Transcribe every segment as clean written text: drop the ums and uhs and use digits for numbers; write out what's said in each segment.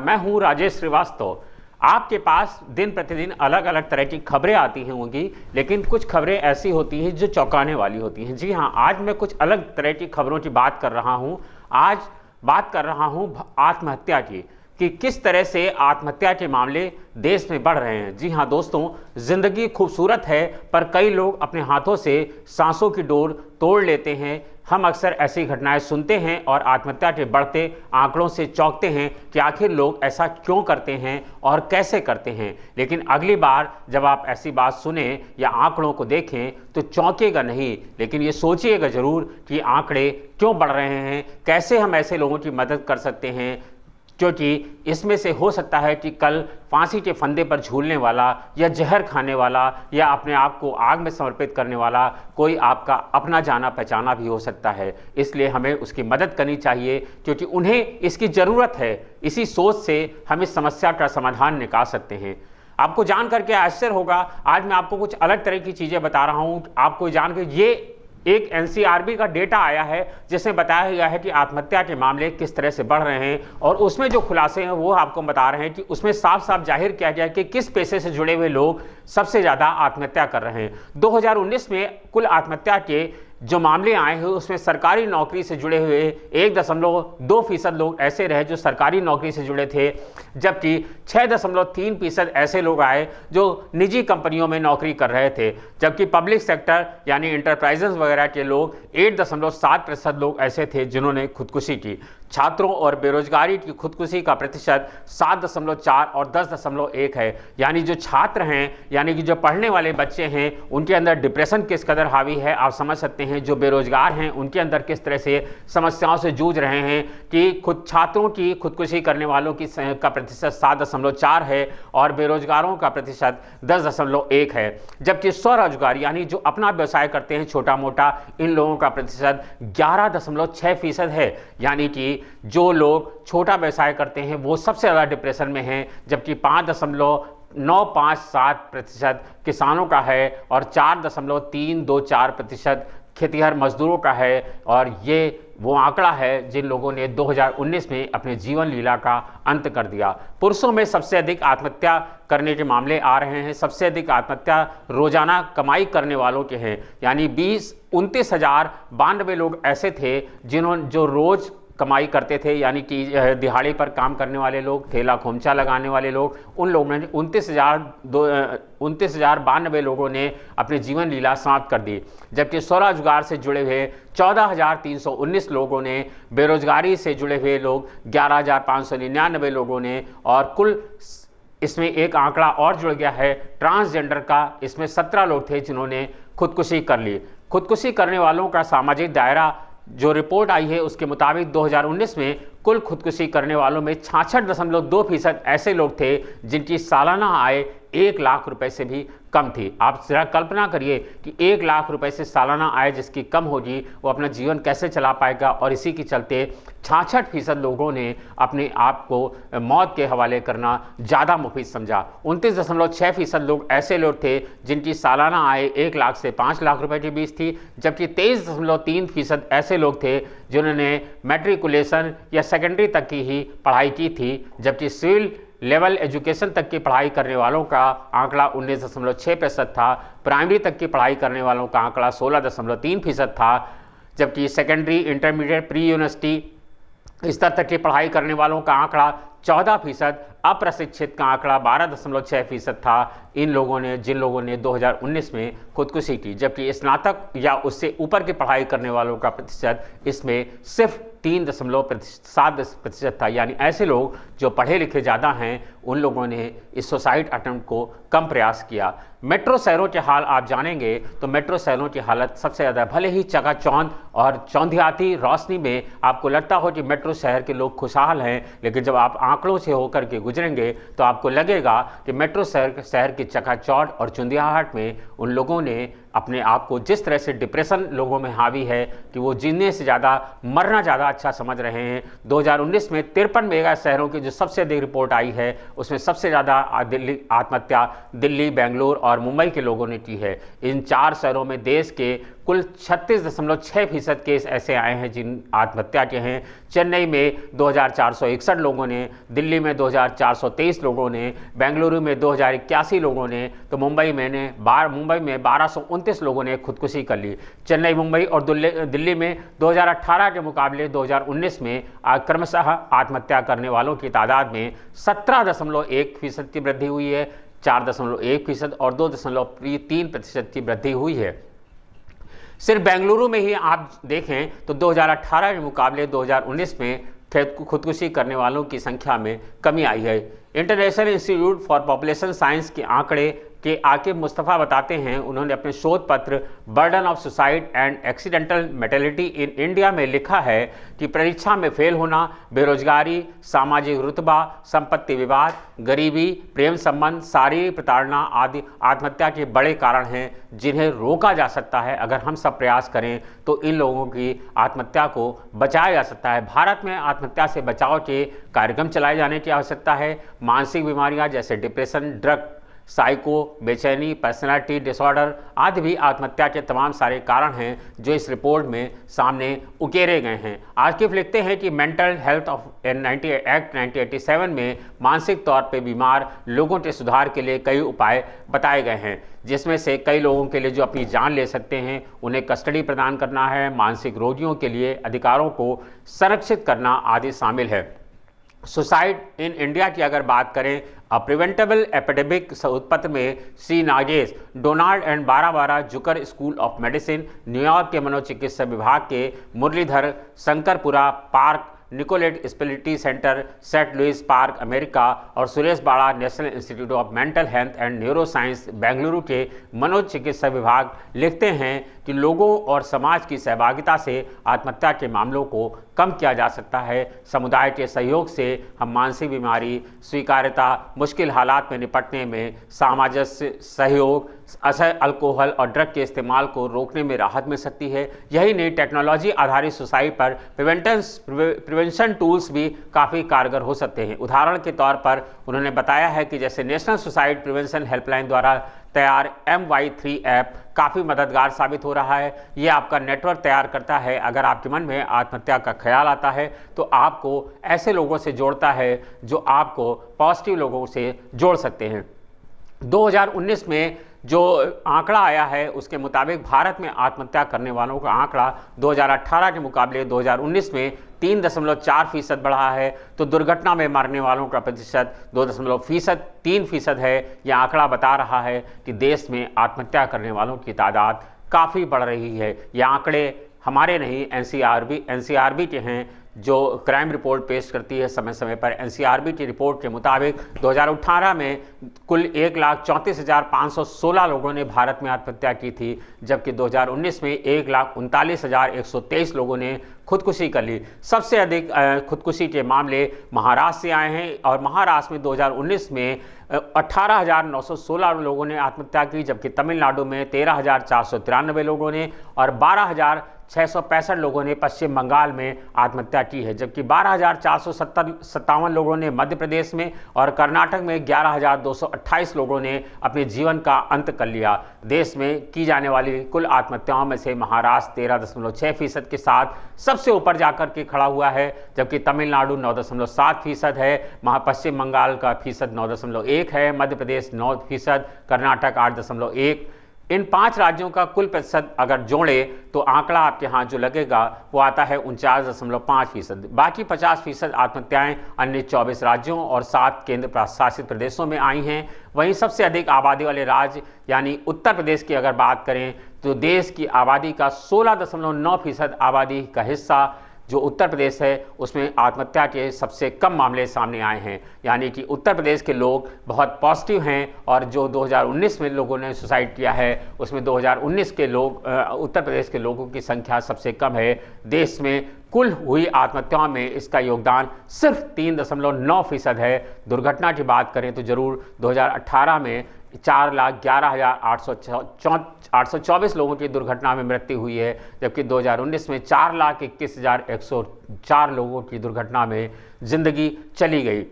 मैं हूं राजेश श्रीवास्तव। आपके पास दिन प्रतिदिन अलग अलग तरह की खबरें आती हैं होंगी, लेकिन कुछ खबरें ऐसी होती हैं जो चौंकाने वाली होती हैं। जी हाँ, आज मैं कुछ अलग तरह की खबरों की बात कर रहा हूं। आज बात कर रहा हूं आत्महत्या की, कि किस तरह से आत्महत्या के मामले देश में बढ़ रहे हैं। जी हाँ दोस्तों, जिंदगी खूबसूरत है, पर कई लोग अपने हाथों से सांसों की डोर तोड़ लेते हैं। हम अक्सर ऐसी घटनाएं सुनते हैं और आत्महत्या के बढ़ते आंकड़ों से चौंकते हैं कि आखिर लोग ऐसा क्यों करते हैं और कैसे करते हैं। लेकिन अगली बार जब आप ऐसी बात सुने या आंकड़ों को देखें तो चौंकेगा नहीं, लेकिन ये सोचिएगा जरूर कि आंकड़े क्यों बढ़ रहे हैं, कैसे हम ऐसे लोगों की मदद कर सकते हैं, क्योंकि इसमें से हो सकता है कि कल फांसी के फंदे पर झूलने वाला या जहर खाने वाला या अपने आप को आग में समर्पित करने वाला कोई आपका अपना जाना पहचाना भी हो सकता है। इसलिए हमें उसकी मदद करनी चाहिए, क्योंकि उन्हें इसकी ज़रूरत है। इसी सोच से हम इस समस्या का समाधान निकाल सकते हैं। आपको जान करके आश्चर्य होगा, आज मैं आपको कुछ अलग तरह की चीज़ें बता रहा हूँ। आपको जान के ये एक एनसीआरबी का डेटा आया है जिसमें बताया गया है कि आत्महत्या के मामले किस तरह से बढ़ रहे हैं, और उसमें जो खुलासे हैं वो आपको बता रहे हैं कि उसमें साफ साफ जाहिर किया गया है कि किस पेशे से जुड़े हुए लोग सबसे ज़्यादा आत्महत्या कर रहे हैं। 2019 में कुल आत्महत्या के जो मामले आए हैं उसमें सरकारी नौकरी से जुड़े हुए 1.2% लोग ऐसे रहे जो सरकारी नौकरी से जुड़े थे, जबकि 6.3% ऐसे लोग आए जो निजी कंपनियों में नौकरी कर रहे थे, जबकि पब्लिक सेक्टर यानी इंटरप्राइजेस वगैरह के लोग 8.7% लोग ऐसे थे जिन्होंने खुदकुशी की। छात्रों और बेरोजगारी की खुदकुशी का प्रतिशत 7.4 और 10.1 है। यानी जो छात्र हैं, यानी कि जो पढ़ने वाले बच्चे हैं, उनके अंदर डिप्रेशन किस कदर हावी है आप समझ सकते हैं। जो बेरोजगार हैं उनके अंदर किस तरह से समस्याओं से जूझ रहे हैं कि छात्रों की खुदकुशी करने वालों की का प्रतिशत 7.4 है और बेरोजगारों का प्रतिशत 10.1 है। जबकि स्वरोजगार यानी जो अपना व्यवसाय करते हैं छोटा मोटा, इन लोगों का प्रतिशत 11.6% है। यानी कि जो लोग छोटा व्यवसाय करते हैं वो सबसे ज़्यादा डिप्रेशन में हैं, जबकि 5.957% किसानों का है और 4.324% खेतिहर मजदूरों का है। और ये वो आंकड़ा है जिन लोगों ने 2019 में अपने जीवन लीला का अंत कर दिया। पुरुषों में सबसे अधिक आत्महत्या करने के मामले आ रहे हैं। सबसे अधिक आत्महत्या रोजाना कमाई करने वालों के हैं, यानी 29,092 लोग ऐसे थे जो रोज कमाई करते थे, यानी कि दिहाड़ी पर काम करने वाले लोग, ठेला खोमचा लगाने वाले लोग, उन लोगों ने 29,092 लोगों ने अपने जीवन लीला समाप्त कर दी। जबकि स्वरोजगार से जुड़े हुए 14,319 लोगों ने, बेरोजगारी से जुड़े हुए लोग 11,599 लोगों ने, और कुल इसमें एक आंकड़ा और जुड़ गया है ट्रांसजेंडर का। इसमें 17 लोग थे जिन्होंने खुदकुशी कर ली। खुदकुशी करने वालों का सामाजिक दायरा जो रिपोर्ट आई है उसके मुताबिक 2019 में कुल खुदकुशी करने वालों में 66.2% ऐसे लोग थे जिनकी सालाना आय 1 लाख रुपए से भी कम थी। आप जरा कल्पना करिए कि 1 लाख रुपए से सालाना आय जिसकी कम होगी वो अपना जीवन कैसे चला पाएगा। और इसी के चलते 66% लोगों ने अपने आप को मौत के हवाले करना ज़्यादा मुफीद समझा। 29.6% लोग ऐसे लोग थे जिनकी सालाना आय 1 लाख से 5 लाख रुपए के बीच थी, जबकि 23.3% ऐसे लोग थे जिन्होंने मैट्रिकुलेशन या सेकेंडरी तक की ही पढ़ाई की थी। जबकि सिविल लेवल एजुकेशन तक की पढ़ाई करने वालों का आंकड़ा 19.6% था। प्राइमरी तक की पढ़ाई करने वालों का आंकड़ा 16.3% था। जबकि सेकेंडरी, इंटरमीडिएट, प्री यूनिवर्सिटी स्तर तक की पढ़ाई करने वालों का आंकड़ा 14%, अप्रशिक्षित का आंकड़ा 12.6% था। इन लोगों ने, जिन लोगों ने 2019 में खुदकुशी की, जबकि स्नातक या उससे ऊपर की पढ़ाई करने वालों का प्रतिशत इसमें सिर्फ 3.7% था। यानी ऐसे लोग जो पढ़े लिखे ज़्यादा हैं उन लोगों ने इस सुसाइड अटेम्प्ट को कम प्रयास किया। मेट्रो शहरों के हाल आप जानेंगे तो मेट्रो शहरों की हालत सबसे ज़्यादा, भले ही चकाचौंध और चौंधियाती रोशनी में आपको लगता हो कि मेट्रो शहर के लोग खुशहाल हैं, लेकिन जब आप आंकड़ों से होकर के गुजरेंगे तो आपको लगेगा कि मेट्रो शहर की चकाचौंध और चुंदियाहट में उन लोगों ने अपने आप को जिस तरह से डिप्रेशन लोगों में हावी है कि वो जीने से ज़्यादा मरना ज़्यादा अच्छा समझ रहे हैं। 2019 में 53 मेगा शहरों की जो सबसे अधिक रिपोर्ट आई है उसमें सबसे ज़्यादा आत्महत्या दिल्ली, बेंगलुरु और मुंबई के लोगों ने की है। इन 4 शहरों में देश के कुल 36.6% केस ऐसे आए हैं जिन आत्महत्या के हैं। चेन्नई में 2461 लोगों ने, दिल्ली में 2423 लोगों ने, बेंगलुरु में 2081 लोगों ने, तो मुंबई में 1229 लोगों ने खुदकुशी कर ली। चेन्नई, मुंबई और दिल्ली में 2018 के मुकाबले 2019 में क्रमशः आत्महत्या करने वालों की तादाद में 17.1% की वृद्धि हुई है, 4.1% और 2.3% की वृद्धि हुई है। सिर्फ बेंगलुरु में ही आप देखें तो 2018 के मुकाबले 2019 में खुदकुशी करने वालों की संख्या में कमी आई है। International institute for population science के आंकड़े के आकिब मुस्तफ़ा बताते हैं, उन्होंने अपने शोध पत्र burden of suicide and accidental mortality in India में लिखा है कि परीक्षा में फेल होना, बेरोजगारी, सामाजिक रुतबा, संपत्ति विवाद, गरीबी, प्रेम संबंध, शारीरिक प्रताड़ना आदि आत्महत्या के बड़े कारण हैं जिन्हें रोका जा सकता है। अगर हम सब प्रयास करें तो इन लोगों की आत्महत्या को बचाया जा सकता है। भारत में आत्महत्या से बचाव के कार्यक्रम चलाए जाने की आवश्यकता है। मानसिक बीमारियां जैसे डिप्रेशन, ड्रग, साइको, बेचैनी, पर्सनालिटी डिसऑर्डर आदि भी आत्महत्या के तमाम सारे कारण हैं जो इस रिपोर्ट में सामने उकेरे गए हैं। आकिफ लिखते हैं कि मेंटल हेल्थ ऑफ एक्ट 1987 में मानसिक तौर पे बीमार लोगों के सुधार के लिए कई उपाय बताए गए हैं, जिसमें से कई लोगों के लिए जो अपनी जान ले सकते हैं उन्हें कस्टडी प्रदान करना है, मानसिक रोगियों के लिए अधिकारों को संरक्षित करना आदि शामिल है। सुसाइड इन इंडिया की अगर बात करें, अ प्रिवेंटेबल एपिडेमिक उत्पत्र में Shri Nagesh, Donald and Barbara Zucker School of Medicine, न्यूयॉर्क के मनोचिकित्सा विभाग के Muralidhar Shankarpura Park, Nicolet Specialty Center, Saint Louis Park, America, और Suresh Bada, National Institute of Mental Health and Neuroscience, Bengaluru के मनोचिकित्सा विभाग लिखते हैं कि लोगों और समाज की सहभागिता से आत्महत्या के मामलों को कम किया जा सकता है। समुदाय के सहयोग से हम मानसिक बीमारी, स्वीकार्यता, मुश्किल हालात में निपटने में सामंजस्य, सहयोग, असह अल्कोहल और ड्रग के इस्तेमाल को रोकने में राहत मिल सकती है। यही नहीं, टेक्नोलॉजी आधारित सुसाइड पर प्रिवेंशन टूल्स भी काफ़ी कारगर हो सकते हैं। उदाहरण के तौर पर उन्होंने बताया है कि जैसे नेशनल सुसाइड प्रिवेंशन हेल्पलाइन द्वारा तैयार MY3 ऐप काफ़ी मददगार साबित हो रहा है। ये आपका नेटवर्क तैयार करता है। अगर आपके मन में आत्महत्या का ख्याल आता है तो आपको ऐसे लोगों से जोड़ता है जो आपको पॉजिटिव लोगों से जोड़ सकते हैं। 2019 में जो आंकड़ा आया है उसके मुताबिक भारत में आत्महत्या करने वालों का आंकड़ा 2018 के मुकाबले 2019 में 3.4% बढ़ा है, तो दुर्घटना में मरने वालों का प्रतिशत 2.3% है। यह आंकड़ा बता रहा है कि देश में आत्महत्या करने वालों की तादाद काफ़ी बढ़ रही है। ये आंकड़े हमारे नहीं, एनसीआरबी के हैं जो क्राइम रिपोर्ट पेश करती है समय समय पर। एनसीआरबी की रिपोर्ट के मुताबिक 2018 में कुल 1,34,516 लोगों ने भारत में आत्महत्या की थी, जबकि 2019 में 1,39,123 लोगों ने खुदकुशी कर ली। सबसे अधिक खुदकुशी के मामले महाराष्ट्र से आए हैं और महाराष्ट्र में 2019 में 18,916 लोगों ने आत्महत्या की, जबकि तमिलनाडु में 13,493 लोगों ने और 12,665 लोगों ने पश्चिम बंगाल में आत्महत्या की है, जबकि 12,457 लोगों ने मध्य प्रदेश में और कर्नाटक में 11,228 लोगों ने अपने जीवन का अंत कर लिया। देश में की जाने वाली कुल आत्महत्याओं में से महाराष्ट्र 13.6% के साथ सबसे ऊपर जाकर के खड़ा हुआ है, जबकि तमिलनाडु 9.7% है, पश्चिम बंगाल का फीसद 9.1 है, मध्य प्रदेश 9%, कर्नाटक 8.1। इन 5 राज्यों का कुल प्रतिशत अगर जोड़े तो आंकड़ा आपके यहाँ जो लगेगा वो आता है 49.5%। बाकी 50% आत्महत्याएं अन्य 24 राज्यों और 7 केंद्र शासित प्रदेशों में आई हैं। वहीं सबसे अधिक आबादी वाले राज्य यानी उत्तर प्रदेश की अगर बात करें तो देश की आबादी का 16.9% आबादी का हिस्सा जो उत्तर प्रदेश है उसमें आत्महत्या के सबसे कम मामले सामने आए हैं। यानी कि उत्तर प्रदेश के लोग बहुत पॉजिटिव हैं और जो 2019 में लोगों ने सुसाइड किया है उसमें 2019 के लोग उत्तर प्रदेश के लोगों की संख्या सबसे कम है। देश में कुल हुई आत्महत्याओं में इसका योगदान सिर्फ 3.9% है। दुर्घटना की बात करें तो जरूर 2018 में 4,11,824 लोगों की दुर्घटना में मृत्यु हुई है, जबकि 2019 में 4,21,104 लोगों की दुर्घटना में जिंदगी चली गई।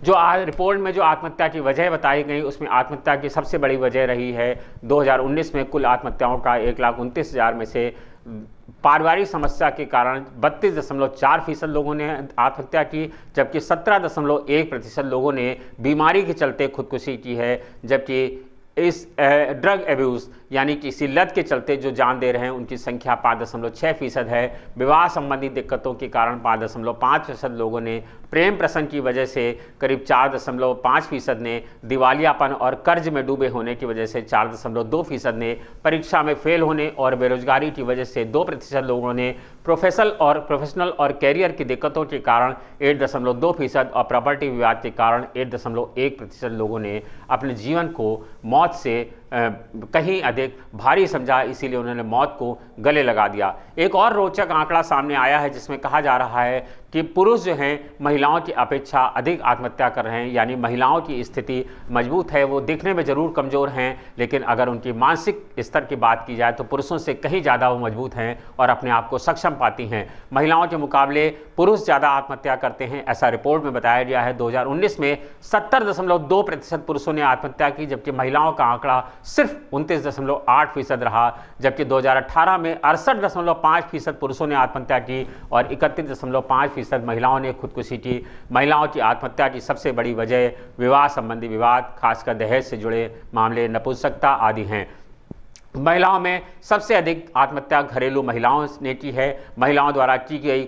जो आज रिपोर्ट में जो आत्महत्या की वजह बताई गई, उसमें आत्महत्या की सबसे बड़ी वजह रही है 2019 में कुल आत्महत्याओं का 1,29,000 में से पारिवारिक समस्या के कारण 32.4% लोगों ने आत्महत्या की, जबकि 17.1% लोगों ने बीमारी के चलते खुदकुशी की है, जबकि इस ड्रग एब्यूज़ यानी कि इसी लत के चलते जो जान दे रहे हैं उनकी संख्या 5.6% है। विवाह संबंधी दिक्कतों के कारण 5.5% लोगों ने, प्रेम प्रसंग की वजह से करीब 4.5% ने, दिवालियापन और कर्ज में डूबे होने की वजह से 4.2% ने, परीक्षा में फेल होने और बेरोजगारी की वजह से 2% लोगों ने, प्रोफेशनल और कैरियर की दिक्कतों के कारण 8.2% और प्रॉपर्टी विवाद के कारण 8.1% लोगों ने अपने जीवन को मौत से कहीं अधिक भारी समझा, इसीलिए उन्होंने मौत को गले लगा दिया। एक और रोचक आंकड़ा सामने आया है जिसमें कहा जा रहा है कि पुरुष जो हैं महिलाओं की अपेक्षा अधिक आत्महत्या कर रहे हैं, यानी महिलाओं की स्थिति मजबूत है। वो दिखने में ज़रूर कमज़ोर हैं, लेकिन अगर उनकी मानसिक स्तर की बात की जाए तो पुरुषों से कहीं ज़्यादा वो मजबूत हैं और अपने आप को सक्षम पाती हैं। महिलाओं के मुकाबले पुरुष ज़्यादा आत्महत्या करते हैं, ऐसा रिपोर्ट में बताया गया है। 2019 में 70.2% पुरुषों ने आत्महत्या की, जबकि महिलाओं का आंकड़ा सिर्फ 29.8% रहा, जबकि 2018 में 68.5% पुरुषों ने आत्महत्या की और 31.5% महिलाओं ने खुदकुशी की। महिलाओं की आत्महत्या की सबसे बड़ी वजह विवाह संबंधी विवाद, खासकर दहेज से जुड़े मामले, नपुंसकता आदि हैं। महिलाओं में सबसे अधिक आत्महत्या घरेलू महिलाओं ने की है। महिलाओं द्वारा की गई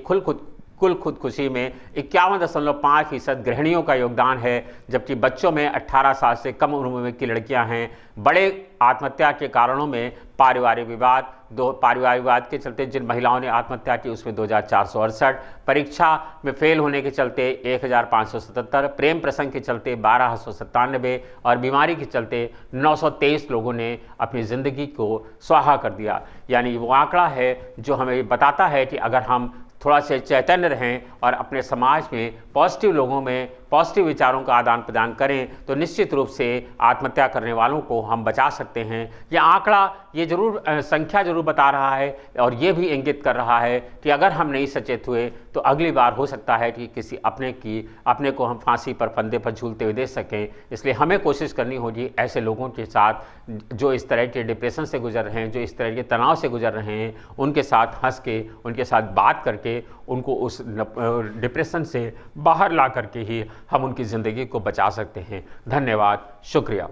कुल खुदकुशी में 51.5% गृहिणियों का योगदान है, जबकि बच्चों में 18 साल से कम उम्र की लड़कियां हैं। बड़े आत्महत्या के कारणों में पारिवारिक विवाद के चलते जिन महिलाओं ने आत्महत्या की उसमें 2,468, परीक्षा में फेल होने के चलते 1,577, प्रेम प्रसंग के चलते 1,297 और बीमारी के चलते 923 लोगों ने अपनी ज़िंदगी को स्वाहा कर दिया। यानी वो आंकड़ा है जो हमें बताता है कि अगर हम थोड़ा से चैतन्य रहें और अपने समाज में पॉजिटिव लोगों में पॉजिटिव विचारों का आदान प्रदान करें तो निश्चित रूप से आत्महत्या करने वालों को हम बचा सकते हैं। यह आंकड़ा ये जरूर संख्या जरूर बता रहा है और ये भी इंगित कर रहा है कि अगर हम नहीं सचेत हुए तो अगली बार हो सकता है कि किसी अपने को हम फांसी पर फंदे पर झूलते हुए देख सकें। इसलिए हमें कोशिश करनी होगी ऐसे लोगों के साथ जो इस तरह के डिप्रेशन से गुजर रहे हैं, जो इस तरह के तनाव से गुजर रहे हैं, उनके साथ हंस के, उनके साथ बात करके उनको उस डिप्रेशन से बाहर ला करके ही हम उनकी ज़िंदगी को बचा सकते हैं। धन्यवाद, शुक्रिया।